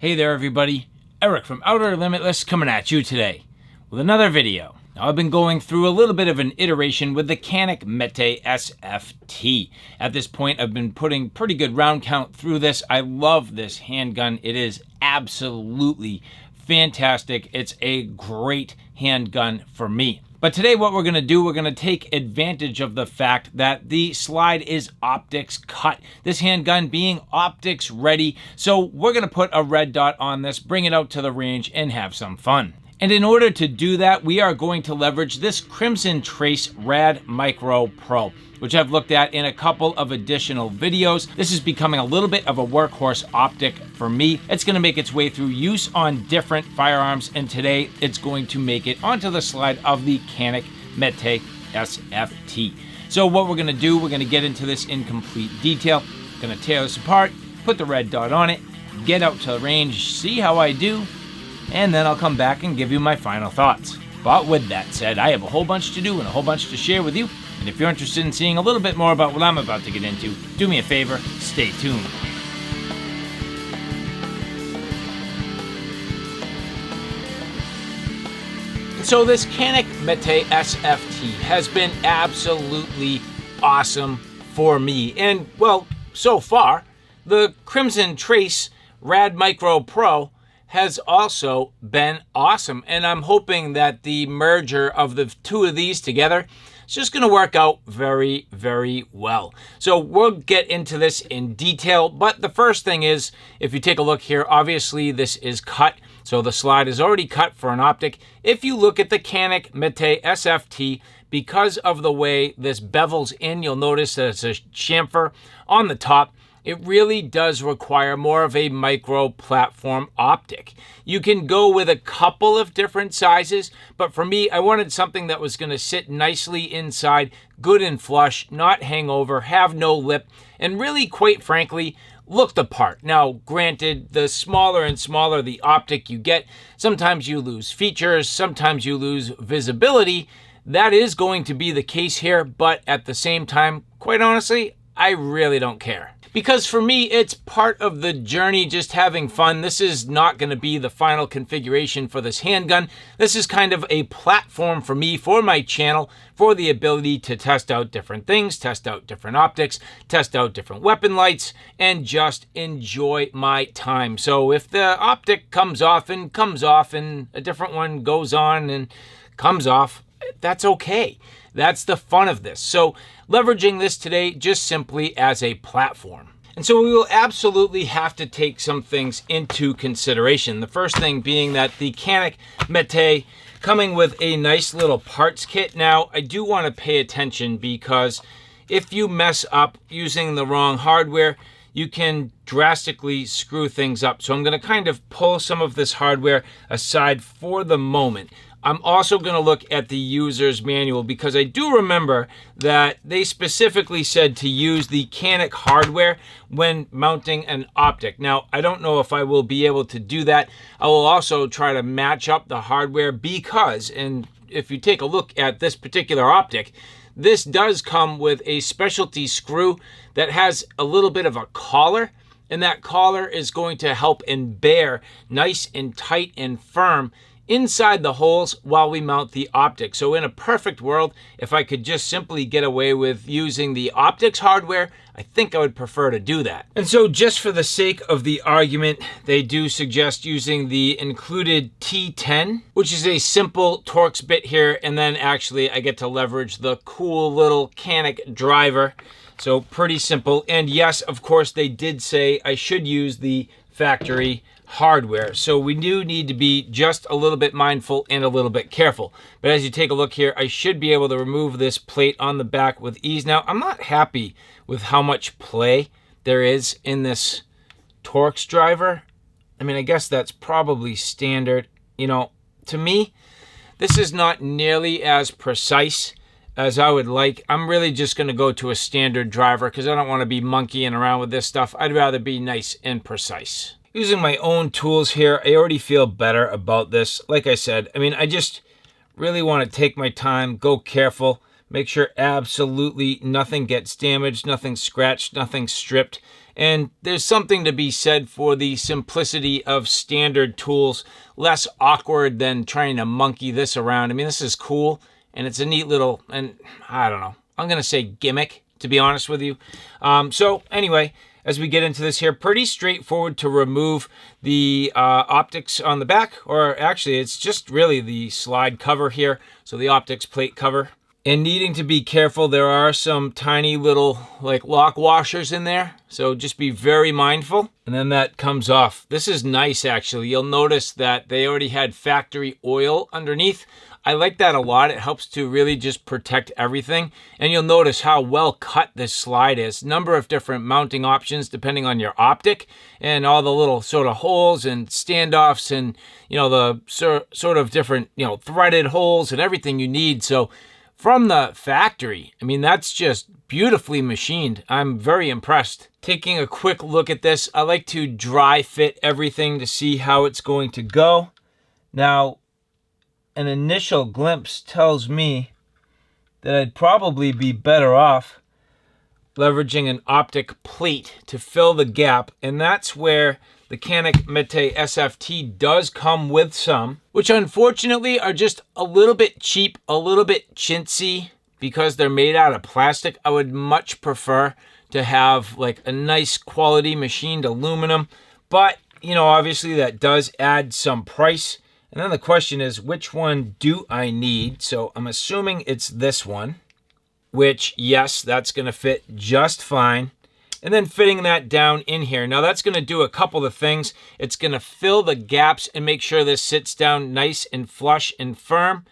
Hey there everybody, Eric from Outer Limitless coming at you today with another video. Now I've been going through a little bit of an iteration with the Canik Mete SFT. At this point I've been putting pretty good round count through this. I love this handgun. It is absolutely fantastic. It's a great handgun for me. But today what we're going to do, we're going to take advantage of the fact that the slide is optics cut. This handgun being optics ready. So we're going to put a red dot on this, bring it out to the range and have some fun. And in order to do that, we are going to leverage this Crimson Trace RAD Micro Pro, which I've looked at in a couple of additional videos. This is becoming a little bit of a workhorse optic for me. It's going to make its way through use on different firearms, and today it's going to make it onto the slide of the Canik Mete SFT. So what we're going to do, we're going to get into this in complete detail. Going to tear this apart, put the red dot on it, get out to the range, see how I do, and then I'll come back and give you my final thoughts. But with that said, I have a whole bunch to do and a whole bunch to share with you. And if you're interested in seeing a little bit more about what I'm about to get into, do me a favor, stay tuned. So this Canik Mete SFT has been absolutely awesome for me. And well, so far, the Crimson Trace RAD Micro Pro has also been awesome. And I'm hoping that the merger of the two of these together is just going to work out very, very well. So we'll get into this in detail. But the first thing is, if you take a look here, obviously this is cut. So the slide is already cut for an optic. If you look at the Canik Mete SFT, because of the way this bevels in, you'll notice that it's a chamfer on the top. It really does require more of a micro platform optic. You can go with a couple of different sizes, but for me, I wanted something that was going to sit nicely inside, good and flush, not hang over, have no lip, and really, quite frankly, look the part. Now, granted, the smaller and smaller the optic you get, sometimes you lose features, sometimes you lose visibility. That is going to be the case here, but at the same time, quite honestly, I really don't care. Because for me, it's part of the journey, just having fun. This is not going to be the final configuration for this handgun. This is kind of a platform for me, for my channel, for the ability to test out different things, test out different optics, test out different weapon lights, and just enjoy my time. So if the optic comes off and a different one goes on and comes off, that's okay. That's the fun of this. So leveraging this today just simply as a platform. And so we will absolutely have to take some things into consideration. The first thing being that the Canik Mete coming with a nice little parts kit. Now, I do want to pay attention because if you mess up using the wrong hardware, you can drastically screw things up. So I'm going to kind of pull some of this hardware aside for the moment. I'm also going to look at the user's manual because I do remember that they specifically said to use the Canik hardware when mounting an optic. Now, I don't know if I will be able to do that. I will also try to match up the hardware because, and if you take a look at this particular optic, this does come with a specialty screw that has a little bit of a collar, and that collar is going to help and bear nice and tight and firm inside the holes while we mount the optic. So in a perfect world, if I could just simply get away with using the optics hardware, I think I would prefer to do that. And so just for the sake of the argument, they do suggest using the included T10, which is a simple Torx bit here, and then actually I get to leverage the cool little Canik driver. So pretty simple. And yes, of course, they did say I should use the factory hardware. So we do need to be just a little bit mindful and a little bit careful. But as you take a look here, I should be able to remove this plate on the back with ease. Now, I'm not happy with how much play there is in this Torx driver. I mean, I guess that's probably standard. You know, to me, this is not nearly as precise as I would like. I'm really just going to go to a standard driver because I don't want to be monkeying around with this stuff. I'd rather be nice and precise. Using my own tools here, I already feel better about this. Like I said, I mean, I just really want to take my time, go careful, make sure absolutely nothing gets damaged, nothing scratched, nothing stripped, And there's something to be said for the simplicity of standard tools, less awkward than trying to monkey this around. I mean, this is cool, and it's a neat little, and I don't know, I'm going to say gimmick, to be honest with you. So anyway, as we get into this here, pretty straightforward to remove the optics on the back, or actually it's just really the slide cover here, so the optics plate cover. And needing to be careful, there are some tiny little like lock washers in there, so just be very mindful. And then that comes off. This is nice actually. You'll notice that they already had factory oil underneath. I like that a lot. It helps to really just protect everything. And you'll notice how well cut this slide is. Number of different mounting options depending on your optic, and all the little sort of holes and standoffs, and the sort of different threaded holes and everything you need. So from the factory, I mean, that's just beautifully machined. I'm very impressed. Taking a quick look at this, I like to dry fit everything to see how it's going to go. Now, an initial glimpse tells me that I'd probably be better off leveraging an optic plate to fill the gap, and that's where the Canik Mete SFT does come with some, which unfortunately are just a little bit cheap, a little bit chintzy because they're made out of plastic. I would much prefer to have like a nice quality machined aluminum, but obviously that does add some price. And then the question is, which one do I need? So I'm assuming it's this one, which, yes, that's going to fit just fine. And then fitting that down in here. Now that's going to do a couple of things. It's going to fill the gaps and make sure this sits down nice and flush and firm.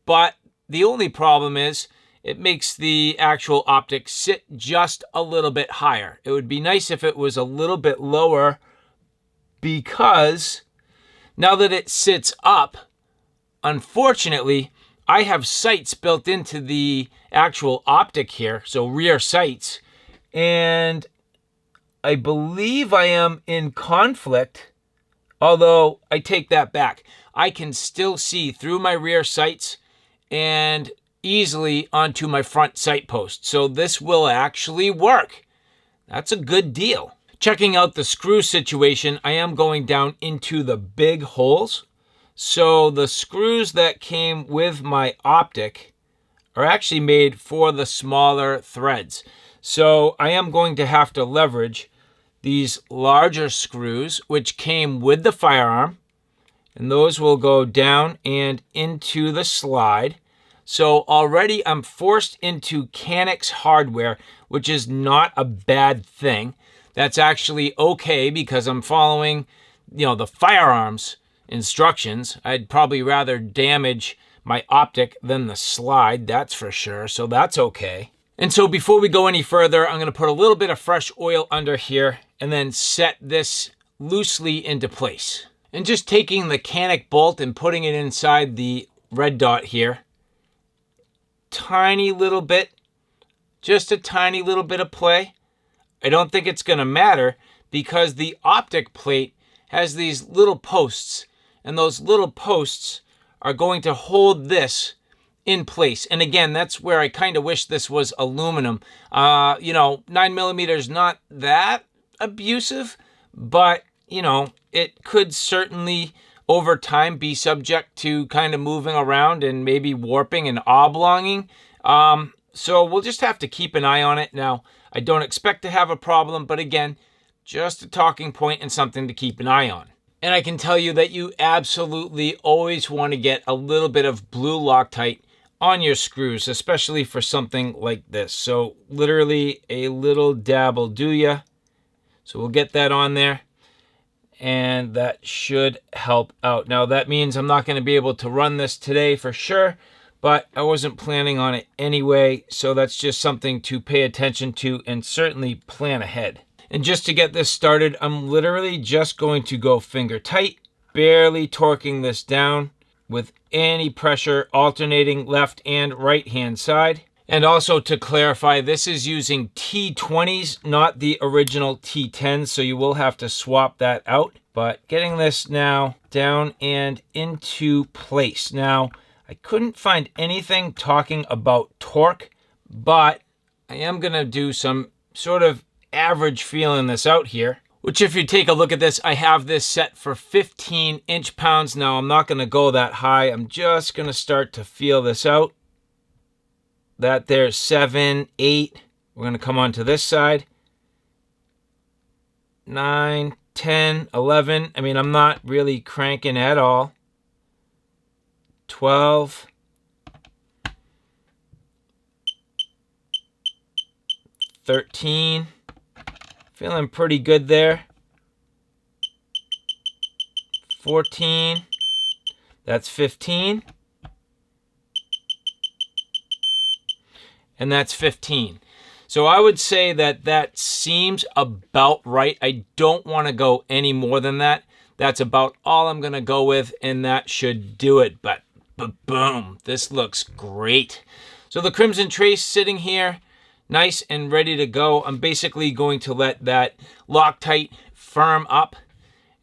But the only problem is it makes the actual optic sit just a little bit higher. It would be nice if it was a little bit lower, because now that it sits up, unfortunately, I have sights built into the actual optic here, so rear sights, and I believe I am in conflict, although I take that back. I can still see through my rear sights and easily onto my front sight post, so this will actually work. That's a good deal. Checking out the screw situation, I am going down into the big holes. So the screws that came with my optic are actually made for the smaller threads. So I am going to have to leverage these larger screws, which came with the firearm, and those will go down and into the slide. So already I'm forced into Canik's hardware, which is not a bad thing. That's actually okay because I'm following, the firearm's instructions. I'd probably rather damage my optic than the slide, that's for sure. So that's okay. And so before we go any further, I'm going to put a little bit of fresh oil under here and then set this loosely into place. And just taking the Canik bolt and putting it inside the red dot here. Tiny little bit, just a tiny little bit of play. I don't think it's going to matter because the optic plate has these little posts, and those little posts are going to hold this in place. And again, that's where I kind of wish this was aluminum. 9mm is not that abusive, but it could certainly over time be subject to kind of moving around and maybe warping and oblonging. So we'll just have to keep an eye on it. Now, I don't expect to have a problem, but again, just a talking point and something to keep an eye on. And I can tell you that you absolutely always want to get a little bit of blue Loctite on your screws, especially for something like this. So literally a little dab will do ya. So we'll get that on there, and that should help out. Now that means I'm not going to be able to run this today for sure, but I wasn't planning on it anyway, so that's just something to pay attention to and certainly plan ahead. And just to get this started, I'm literally just going to go finger tight, barely torquing this down with any pressure, alternating left and right hand side. And also to clarify, this is using T20s, not the original T10s, so you will have to swap that out. But getting this now down and into place. Now, I couldn't find anything talking about torque, but I am going to do some sort of average feeling this out here. Which if you take a look at this, I have this set for 15 inch-pounds. Now I'm not gonna go that high. I'm just gonna start to feel this out. That there's 7, 8. We're gonna come on to this side. 9, 10, 11. I mean, I'm not really cranking at all. 12. 13. Feeling pretty good there. 14. That's 15. And that's 15. So I would say that that seems about right. I don't want to go any more than that. That's about all I'm going to go with, and that should do it. But boom, this looks great. So the Crimson Trace sitting here, nice and ready to go. I'm basically going to let that Loctite firm up,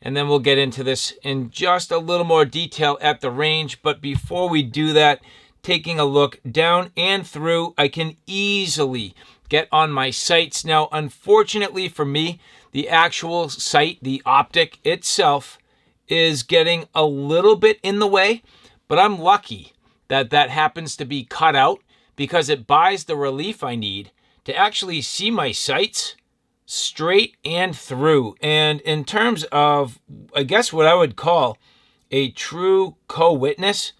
and then we'll get into this in just a little more detail at the range. But before we do that, taking a look down and through, I can easily get on my sights. Now, unfortunately for me, the actual sight, the optic itself, is getting a little bit in the way, but I'm lucky that that happens to be cut out because it buys the relief I need to actually see my sights straight and through. And in terms of, I guess what I would call a true co-witness,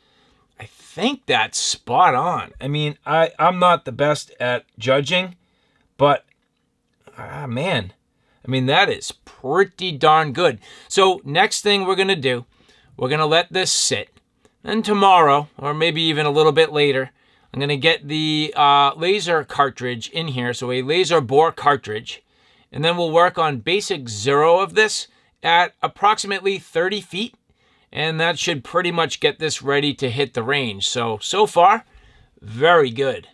I think that's spot on. I mean, I'm not the best at judging, but man, I mean, that is pretty darn good. So next thing we're going to do, we're going to let this sit. And tomorrow, or maybe even a little bit later, I'm going to get the laser cartridge in here, so a laser bore cartridge, and then we'll work on basic 0 of this at approximately 30 feet, and that should pretty much get this ready to hit the range. So far, very good.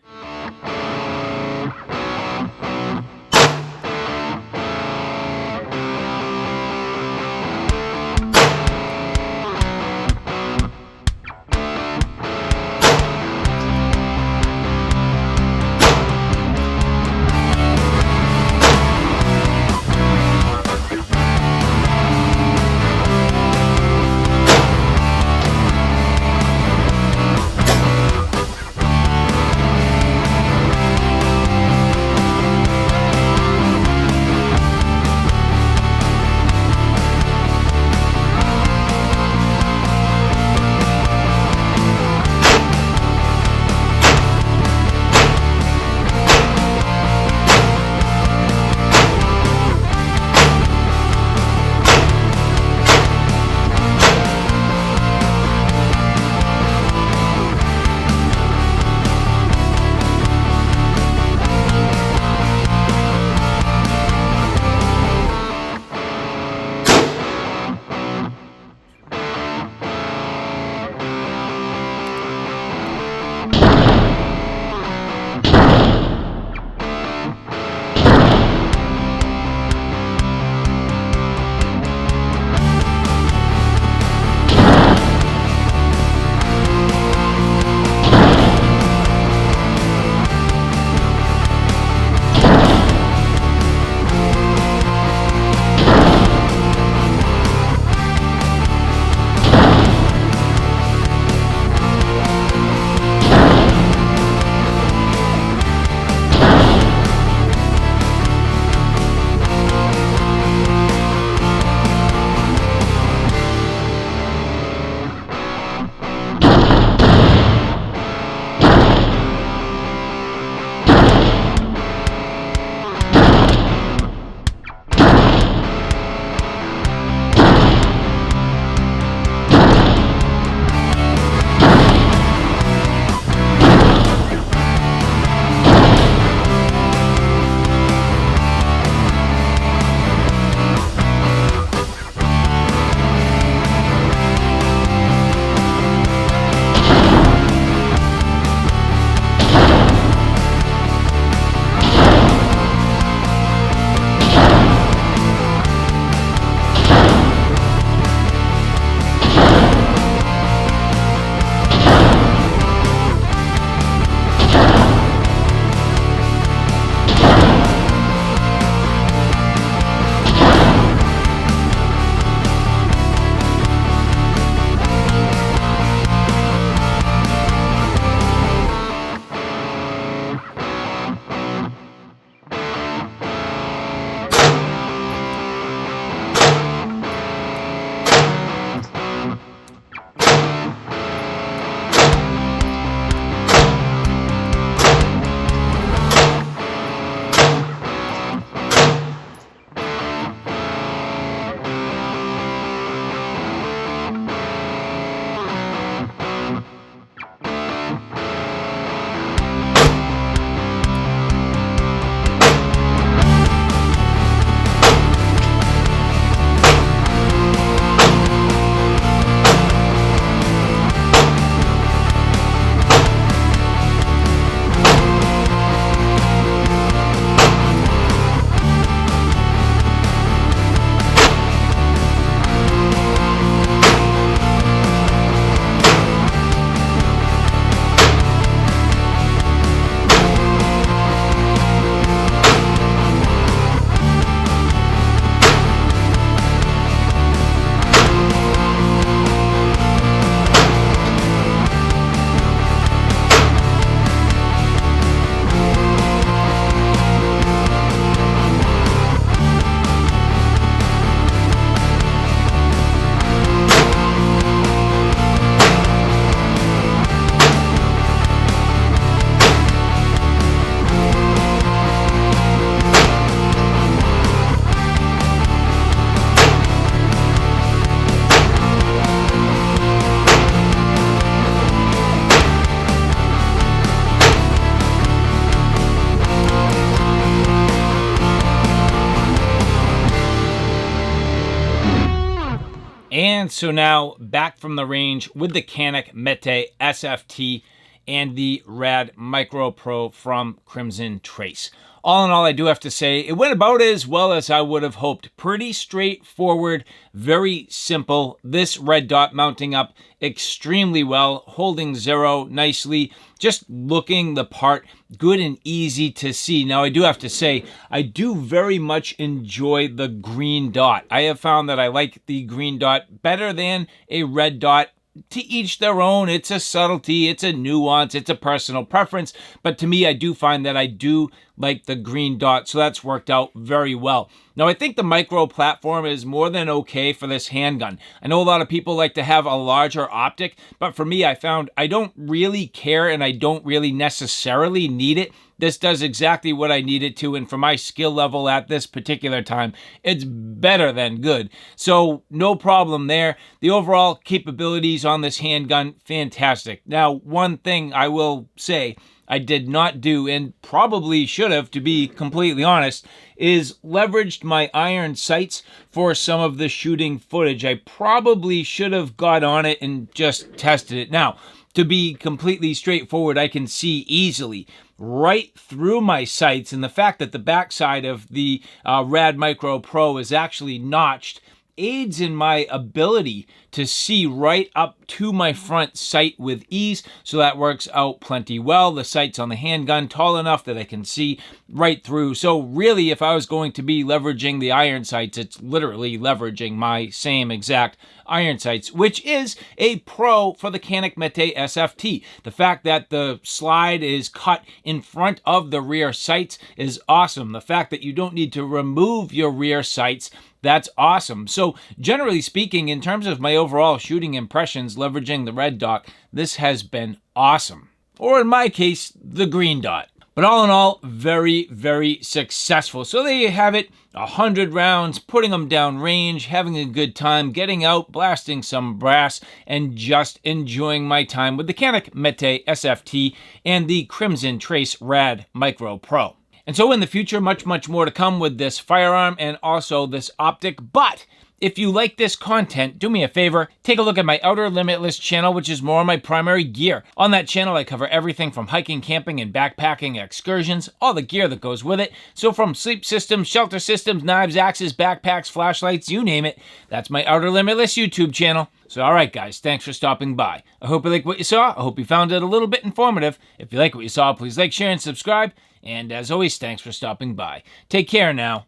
And so now back from the range with the Canik Mete SFT and the RAD Micro Pro from Crimson Trace. All in all, I do have to say it went about as well as I would have hoped. Pretty straightforward, very simple. This red dot mounting up extremely well, holding zero nicely, just looking the part, good and easy to see. Now, I do have to say, I do very much enjoy the green dot. I have found that I like the green dot better than a red dot. To each their own. It's a subtlety, it's a nuance, it's a personal preference, but to me, I do find that I do like the green dot, so that's worked out very well. Now, I think the micro platform is more than okay for this handgun. I know a lot of people like to have a larger optic, but for me, I found I don't really care and I don't really necessarily need it. This does exactly what I need it to, and for my skill level at this particular time, it's better than good. So no problem there. The overall capabilities on this handgun, fantastic. Now, one thing I will say I did not do, and probably should have, to be completely honest, is leveraged my iron sights for some of the shooting footage. I probably should have got on it and just tested it. Now, to be completely straightforward, I can see easily right through my sights, and the fact that the backside of the RAD Micro Pro is actually notched aids in my ability to see right up to my front sight with ease, so that works out plenty well. The sight's on the handgun tall enough that I can see right through. So really, if I was going to be leveraging the iron sights, it's literally leveraging my same exact iron sights, which is a pro for the Canik Mete SFT. The fact that the slide is cut in front of the rear sights is awesome. The fact that you don't need to remove your rear sights, that's awesome. So generally speaking, in terms of my overall shooting impressions leveraging the red dot, this has been awesome. Or in my case, the green dot. But all in all, very, very successful. So there you have it, 100 rounds, putting them down range, having a good time, getting out, blasting some brass, and just enjoying my time with the Canik Mete SFT and the Crimson Trace RAD Micro Pro. And so in the future, much, much more to come with this firearm and also this optic. But if you like this content, do me a favor, take a look at my Outer Limitless channel, which is more of my primary gear. On that channel, I cover everything from hiking, camping, and backpacking excursions, all the gear that goes with it. So from sleep systems, shelter systems, knives, axes, backpacks, flashlights, you name it, that's my Outer Limitless YouTube channel. So all right, guys, thanks for stopping by. I hope you like what you saw. I hope you found it a little bit informative. If you like what you saw, please like, share, and subscribe. And as always, thanks for stopping by. Take care now.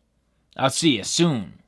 I'll see you soon.